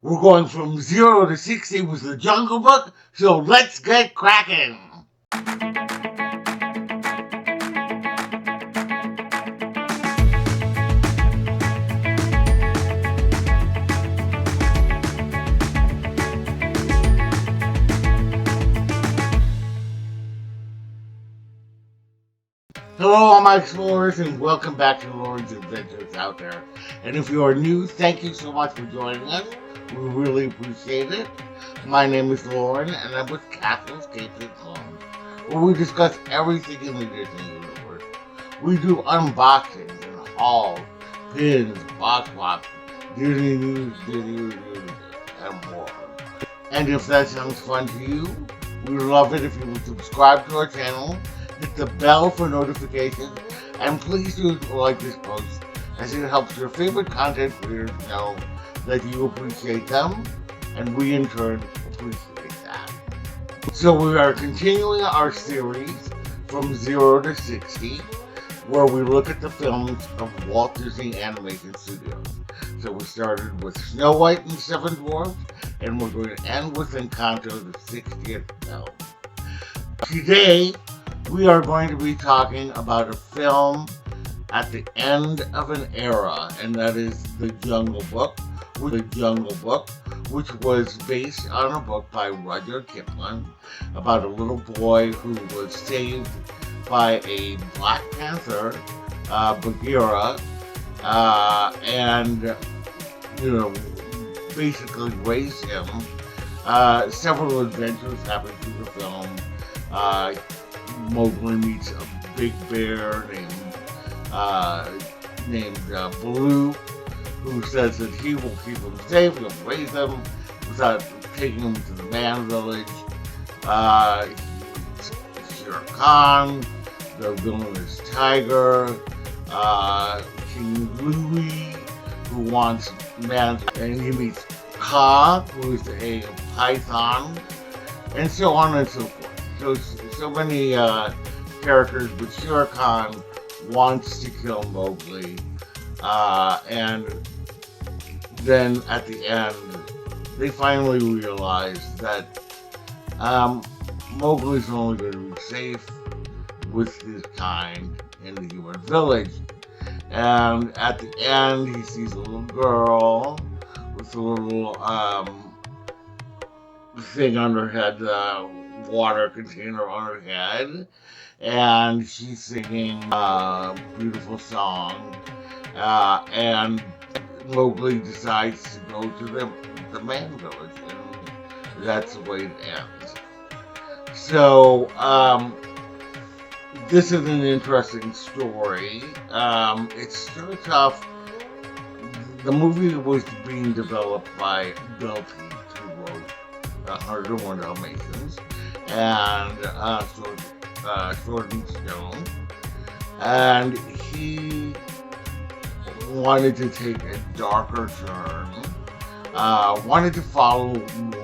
We're going from 0 to 60 with the Jungle Book, so let's get cracking! Hello all my explorers and welcome back to Loren's Adventures Out There. And if you are new, thank you so much for joining us. We really appreciate it. My name is Loren and I'm with Castles, Capes, and Clones, where we discuss everything in the Disney universe. We do unboxings and hauls, pins, box swaps, Disney news, Disney reviews, and more. And if that sounds fun to you, we would love it if you would subscribe to our channel, hit the bell for notifications, and please do like this post as it helps your favorite content creators know that you appreciate them, and we in turn appreciate that. So we are continuing our series from 0 to 60, where we look at the films of Walt Disney Animation Studios. So we started with Snow White and the Seven Dwarfs, and we're going to end with Encanto, the 60th film. Today, we are going to be talking about a film at the end of an era, and that is The Jungle Book, which was based on a book by Rudyard Kipling about a little boy who was saved by a Black Panther, Bagheera, and basically raised him. Several adventures happen through the film. Mowgli meets a big bear named Baloo, who says that he will keep him safe, he'll raise him without taking him to the man village. Shere Khan, the villainous tiger, King Louie, who wants man, and he meets Kaa, who is a python, and so on and so forth. So many characters, but Shere Khan wants to kill Mowgli, and then at the end, they finally realize that Mowgli's only going to be safe with his kind in the human village. And at the end, he sees a little girl with a little thing on her head, water container on her head, and she's singing a beautiful song, and Mowgli decides to go to the man village, and that's the way it ends. So, this is an interesting story. It starts off, the movie was being developed by Bill Peet, who wrote 101 Dalmatians, and Sword and Stone, and he wanted to take a darker turn, wanted to follow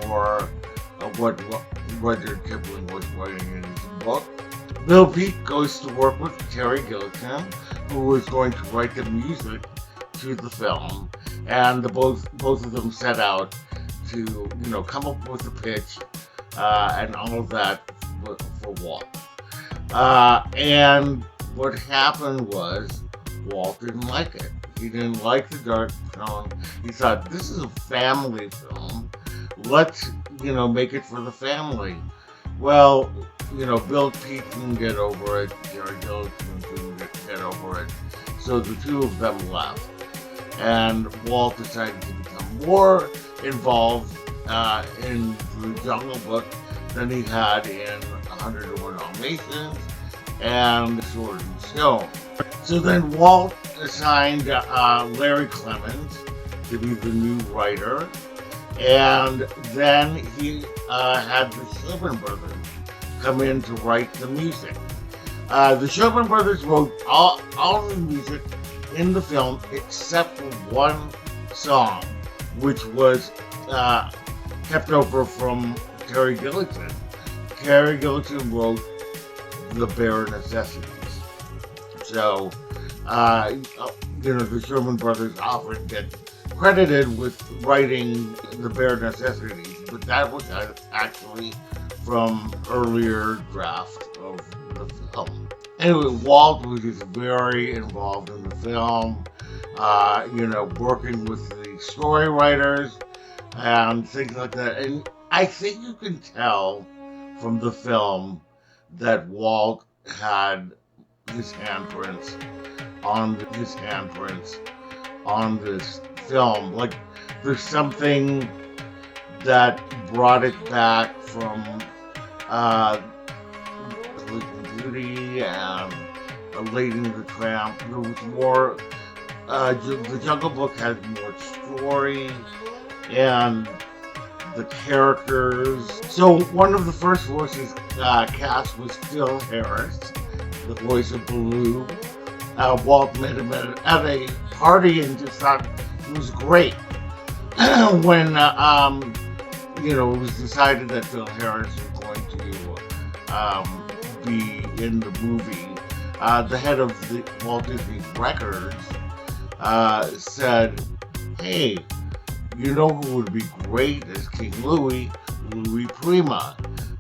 more of what Rudyard Kipling was writing in his book. Bill Peet goes to work with Terry Gilliam, who was going to write the music to the film, and both of them set out to come up with a pitch and all of that for Walt. And what happened was Walt didn't like it. He didn't like the dark tone. He thought, this is a family film. Let's make it for the family. Well, Bill Peet didn't get over it. Terry Gilliam didn't get over it. So the two of them left, and Walt decided to become more involved in the Jungle Book than he had in 101 Dalmatians and Sword and Stone. So then Walt assigned Larry Clemens to be the new writer, and then he had the Sherman Brothers come in to write the music. The Sherman Brothers wrote all the music in the film except for one song, which was kept over from Terry Gilliam. Terry Gilliam wrote The Bare Necessities. So, the Sherman Brothers often get credited with writing the bare necessities, but that was actually from earlier draft of the film. Anyway, Walt was just very involved in the film, working with the story writers and things like that. And I think you can tell from the film that Walt had his handprints on this film. Like, there's something that brought it back from Sleeping Beauty and Lady and the Tramp. There was more. The Jungle Book had more story and the characters. So one of the first voices cast was Phil Harris, the voice of Baloo. Walt met him at a party and just thought it was great. When it was decided that Phil Harris was going to be in the movie, the head of the Walt Disney Records said, "Hey, you know who would be great as King Louis? Louis Prima.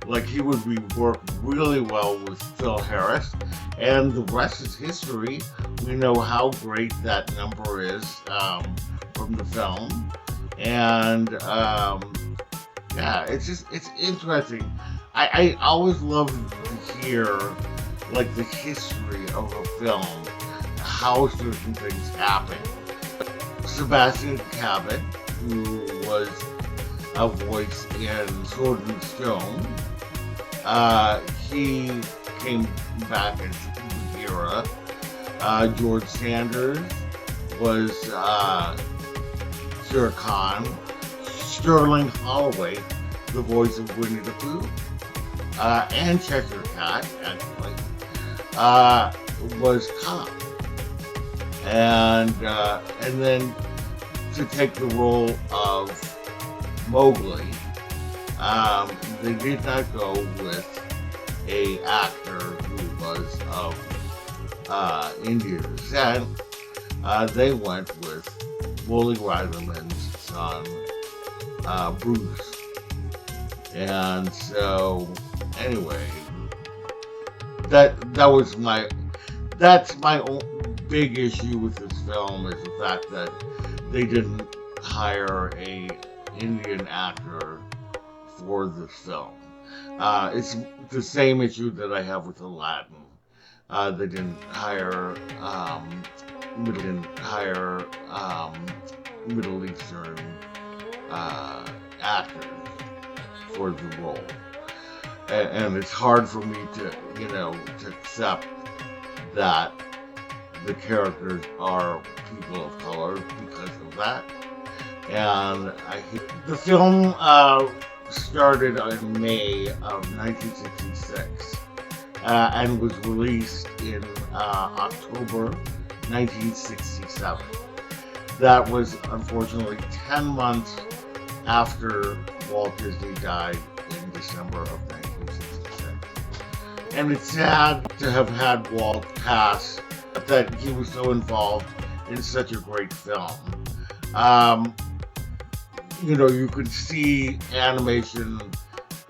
Like, he would work really well with Phil Harris, and the rest is history. We know how great that number is from the film, and it's interesting. I always love to hear like the history of a film, how certain things happen. Sebastian Cabot, who was a voice in Sword and Stone, he came back as Bagheera. George Sanders was Shere Khan. Sterling Holloway, the voice of Winnie the Pooh, and Cheshire Cat, actually, was Khan. And then to take the role of Mowgli, they did not go with a actor who was of Indian descent. They went with Wooly Reitman's son, Bruce. And so, anyway, that's my big issue with this film, is the fact that they didn't hire a Indian actor for this film. It's the same issue that I have with Aladdin. They didn't hire Middle Eastern actors for the role, and it's hard for me to accept that the characters are people of color because of that. And the film started in May of 1966 and was released in October 1967. That was unfortunately 10 months after Walt Disney died in December of 1966. And it's sad to have had Walt pass, that he was so involved in such a great film. You could see animation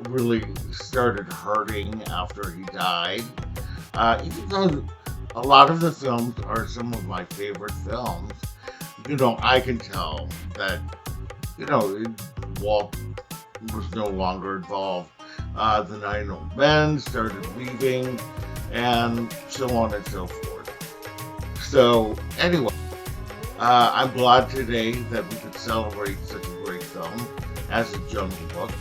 really started hurting after he died. Even though a lot of the films are some of my favorite films, I can tell that, Walt was no longer involved. The Nine Old Men started leaving, and so on and so forth. So, anyway, I'm glad today that we could celebrate such a great film as The Jungle Book.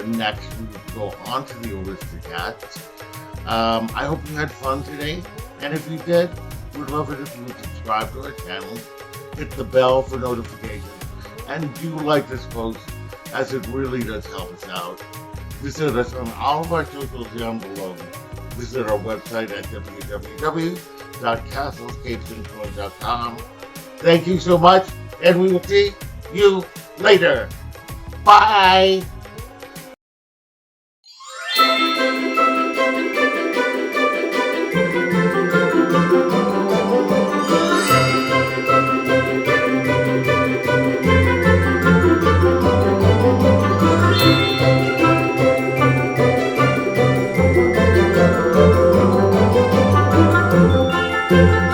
Next, we will go on to the Aristocats. I hope you had fun today, and if you did, we'd love it if you would subscribe to our channel, hit the bell for notifications, and do like this post, as it really does help us out. Visit us on all of our socials down below. Visit our website at www.castlescapesandclones.com. Thank you so much, and we will see you later. Bye! Bye.